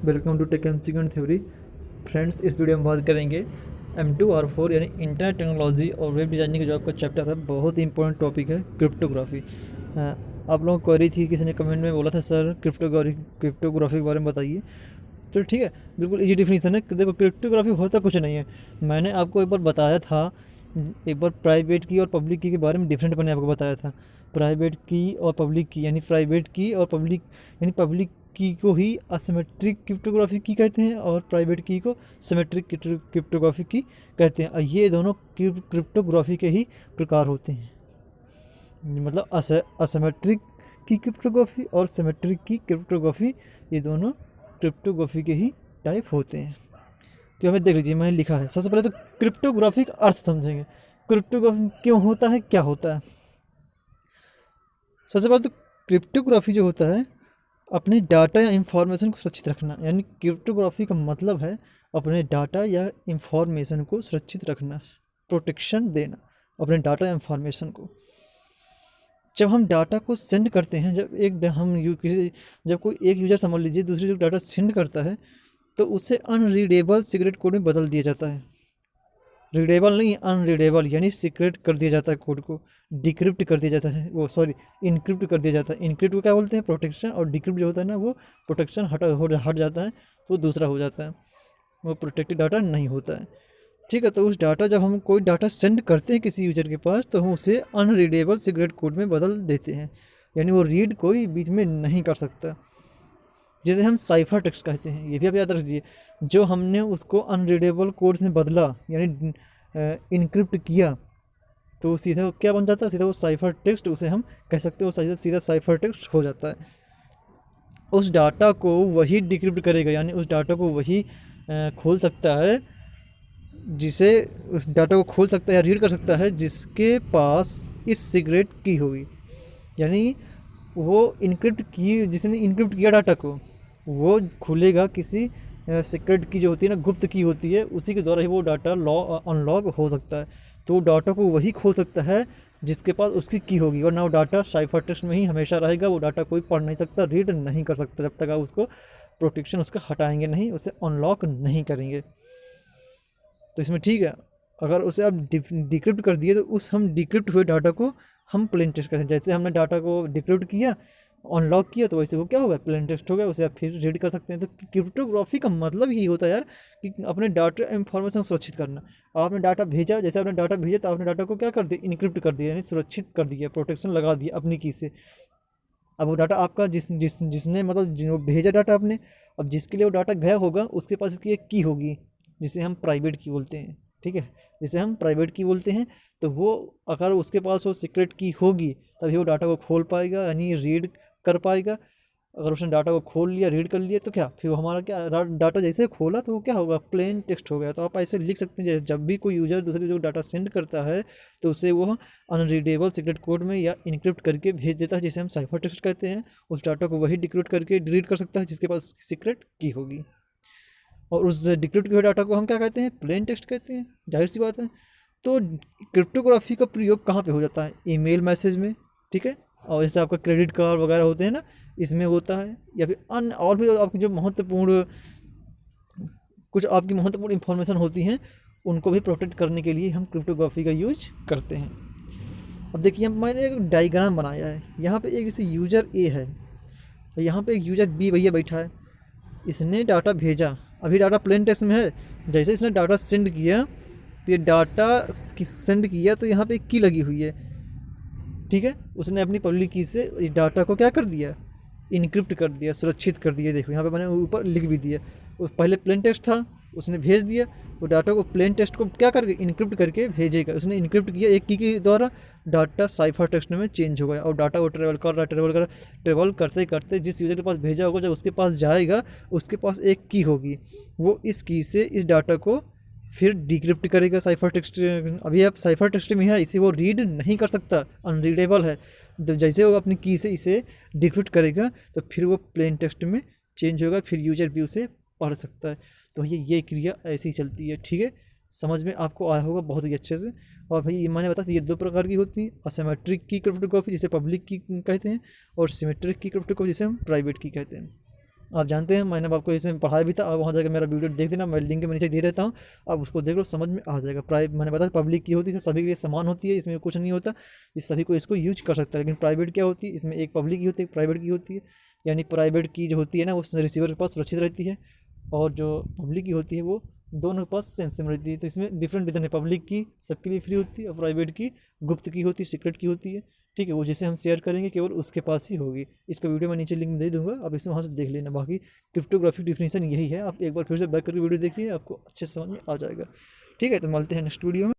Welcome to tech and theory. Friends, इस video में बात करेंगे M2R4 यानी इंटरनेट टेक्नोलॉजी और वेब डिज़ाइनिंग का जो आपका चैप्टर है, बहुत ही इंपॉर्टेंट टॉपिक है क्रिप्टोग्राफी। आप लोगों को क्वेरी थी, किसी ने कमेंट में बोला था सर क्रिप्टोग्राफी के बारे में बताइए। तो ठीक है, बिल्कुल इजी डिफिनीसन है। देखो, क्रिप्टोग्राफी होता कुछ नहीं है। मैंने आपको एक बार बताया था, एक बार प्राइवेट की और पब्लिक की के बारे में डिफरेंट मैंने आपको बताया था। प्राइवेट की और पब्लिक की यानी प्राइवेट की और पब्लिक यानी पब्लिक की को ही असिमेट्रिक क्रिप्टोग्राफी की कहते हैं और प्राइवेट की को सिमेट्रिक क्रिप्टोग्राफी की कहते हैं। और ये दोनों क्रिप्टोग्राफी के ही प्रकार होते हैं। मतलब असिमेट्रिक की क्रिप्टोग्राफी और सिमेट्रिक की क्रिप्टोग्राफी, ये दोनों क्रिप्टोग्राफी के ही टाइप होते हैं। तो हमें देख लीजिए, मैंने लिखा है। सबसे पहले तो क्रिप्टोग्राफी का अर्थ समझेंगे। क्रिप्टोग्राफी क्यों होता है, क्या होता है। सबसे पहले तो क्रिप्टोग्राफी जो होता है, अपने डाटा या इंफॉर्मेशन को सुरक्षित रखना। यानी क्रिप्टोग्राफी का मतलब है अपने डाटा या इंफॉर्मेशन को सुरक्षित रखना, प्रोटेक्शन देना अपने डाटा या इंफॉर्मेशन को। जब हम डाटा को सेंड करते हैं, जब कोई एक यूज़र समझ लीजिए दूसरे जो डाटा सेंड करता है, तो उसे अनरीडेबल सीक्रेट कोड में बदल दिया जाता है। रीडेबल नहीं, अनरीडेबल यानी सीक्रेट कर दिया जाता है, कोड को डिक्रिप्ट कर दिया जाता है, इनक्रिप्ट कर दिया जाता है। इनक्रिप्ट को क्या बोलते हैं, प्रोटेक्शन। और डिक्रिप्ट जो होता है ना, वो प्रोटेक्शन हट जाता है, तो दूसरा हो जाता है, वो प्रोटेक्टेड डाटा नहीं होता है। ठीक है, तो उस डाटा, जब हम कोई डाटा सेंड करते हैं किसी यूजर के पास, तो हम उसे अनरीडेबल सीक्रेट कोड में बदल देते हैं। यानी वो रीड कोई बीच में नहीं कर सकता, जिसे हम साइफर टेक्स्ट कहते हैं। ये भी आप याद रखिए, जो हमने उसको अनरीडेबल कोड में बदला यानी इनक्रिप्ट किया, तो सीधा क्या बन जाता है, सीधा वो साइफर टेक्स्ट उसे हम कह सकते हो, सीधा साइफर टेक्स्ट हो जाता है। उस डाटा को वही डिक्रिप्ट करेगा, यानी उस डाटा को वही खोल सकता है, जिसे उस डाटा को खोल सकता है या रीड कर सकता है जिसके पास इस सीक्रेट की होगी। यानी वो जिसने इनक्रिप्ट किया डाटा को, वो खुलेगा किसी सीक्रेट की जो होती है ना, गुप्त की होती है, उसी के द्वारा ही वो डाटा अनलॉक हो सकता है। तो डाटा को वही खोल सकता है जिसके पास उसकी की होगी, वरना वो डाटा साइफर टेक्स्ट में ही हमेशा रहेगा। वो डाटा कोई पढ़ नहीं सकता, रीड नहीं कर सकता, जब तक आप उसको प्रोटेक्शन उसका हटाएंगे नहीं, उसे अनलॉक नहीं करेंगे। तो इसमें ठीक है, अगर उसे आप डिक्रिप्ट कर दिए, तो हम डिक्रिप्ट हुए डाटा को हम प्लेन टेक्स्ट करते हैं। जैसे हमने डाटा को डिक्रिप्ट किया, अनलॉक किया, तो वैसे वो क्या होगा, प्लेन टेक्स्ट हो गया, उसे आप फिर रीड कर सकते हैं। तो क्रिप्टोग्राफी का मतलब यही होता है यार, कि अपने डाटा इंफॉर्मेशन सुरक्षित करना। आपने डाटा भेजा, जैसे आपने डाटा भेजा, तो आपने डाटा को क्या कर दिया, इनक्रिप्ट कर दिया, यानी सुरक्षित कर दिया, प्रोटेक्शन लगा दिया अपनी की से। अब वो डाटा आपका जिसने मतलब जो भेजा डाटा आपने, अब जिसके लिए वो डाटा गया होगा, उसके पास इसकी एक की होगी, जिसे हम प्राइवेट की बोलते हैं। ठीक है, जिसे हम प्राइवेट की बोलते हैं। तो वो, अगर उसके पास वो सीक्रेट की होगी, तभी वो डाटा को खोल पाएगा, यानी रीड कर पाएगा। अगर उसने डाटा को खोल लिया, रीड कर लिया, तो क्या फिर हमारा क्या डाटा जैसे खोला, तो वो क्या होगा, प्लेन टेक्स्ट हो गया। तो आप ऐसे लिख सकते हैं, जैसे जब भी कोई यूजर दूसरे जो डाटा सेंड करता है, तो उसे वो अनरीडेबल सीक्रेट कोड में या इनक्रिप्ट करके भेज देता है, जिसे हम साइफर टेक्स्ट कहते हैं। उस डाटा को वही डिक्रिप्ट करके डिलीट कर सकता है जिसके पास उसकी सीक्रेट की होगी। और उस डिक्रिप्ट किए हुए डाटा को हम क्या कहते हैं, प्लेन टेक्स्ट कहते हैं, जाहिर सी बात है। तो क्रिप्टोग्राफी का प्रयोग कहाँ पे हो जाता है, ईमेल मैसेज में। ठीक है, और जैसे आपका क्रेडिट कार्ड वगैरह होते हैं ना, इसमें होता है। या फिर अन्य और भी आपकी जो आपकी महत्वपूर्ण इंफॉर्मेशन होती हैं, उनको भी प्रोटेक्ट करने के लिए हम क्रिप्टोग्राफी का यूज करते हैं। अब देखिए, मैंने एक डायग्राम बनाया है। यहाँ पे एक जैसे यूजर ए है, यहाँ पे एक यूजर बी भैया बैठा है। इसने डाटा भेजा, अभी डाटा प्लेन टेक्स्ट में है। जैसे इसने डाटा सेंड किया, तो ये डाटा सेंड किया, तो यहाँ पे एक की लगी हुई है। ठीक है, उसने अपनी पब्लिक की से इस डाटा को क्या कर दिया, इनक्रिप्ट कर दिया, सुरक्षित कर दिया। देखो यहाँ पे मैंने ऊपर लिख भी दिया, वो पहले प्लेन टेक्स्ट था, उसने भेज दिया। वो डाटा को प्लेन टेक्स्ट को क्या करके इनक्रिप्ट करके भेजेगा। उसने इनक्रिप्ट किया एक की के द्वारा, डाटा साइफर टेक्स्ट में चेंज हो गया, और डाटा वो ट्रेवल करते करते जिस यूजर के पास भेजा होगा, जब उसके पास जाएगा, उसके पास एक की होगी। वो इस की से इस डाटा को फिर डिक्रिप्ट करेगा साइफर टेक्स्ट। अभी आप साइफर टेक्स्ट में है, इसे वो रीड नहीं कर सकता, अनरीडेबल है। तो जैसे वो अपनी की से इसे डिक्रिप्ट करेगा, तो फिर वो प्लेन टेक्स्ट में चेंज होगा, फिर यूजर भी उसे पढ़ सकता है। तो ये क्रिया ऐसी ही चलती है। ठीक है, समझ में आपको आया होगा बहुत ही अच्छे से। और भाई मैंने बताया, ये दो प्रकार की होती हैं, असिमेट्रिक की क्रिप्टोग्राफी जिसे पब्लिक की कहते हैं, और सिमेट्रिक की क्रिप्टोग्राफी जिसे हम प्राइवेट की कहते हैं। आप जानते हैं, मैंने आपको इसमें पढ़ाया भी था, आप वहाँ जाकर मेरा वीडियो देख देना, मैं लिंक में नीचे दे देता हूँ, आप उसको देख लो, समझ में आ जाएगा। मैंने बताया पब्लिक की होती है, सभी के लिए समान होती है, इसमें कुछ नहीं होता, इस सभी को इसको यूज कर सकता है। लेकिन प्राइवेट क्या होती है, इसमें एक पब्लिक की होती है, एक प्राइवेट की होती है। यानी प्राइवेट की जो होती है ना, वो रिसीवर के पास सुरक्षित रहती है, और जो पब्लिक की होती है वो दोनों के पास सेम सेम रहती है। तो इसमें डिफरेंट इतने, पब्लिक की सबके लिए फ्री होती है और प्राइवेट की गुप्त की होती है, सीक्रेट की होती है। ठीक है, वो जिसे हम शेयर करेंगे केवल उसके पास ही होगी। इसका वीडियो मैं नीचे लिंक दे दूंगा, आप इसे वहाँ से देख लेना। बाकी क्रिप्टोग्राफी डिफिनेशन यही है, आप एक बार फिर से बैक करके वीडियो देखिए, आपको अच्छे से समझ में आ जाएगा। ठीक है, तो मिलते हैं नेक्स्ट वीडियो में।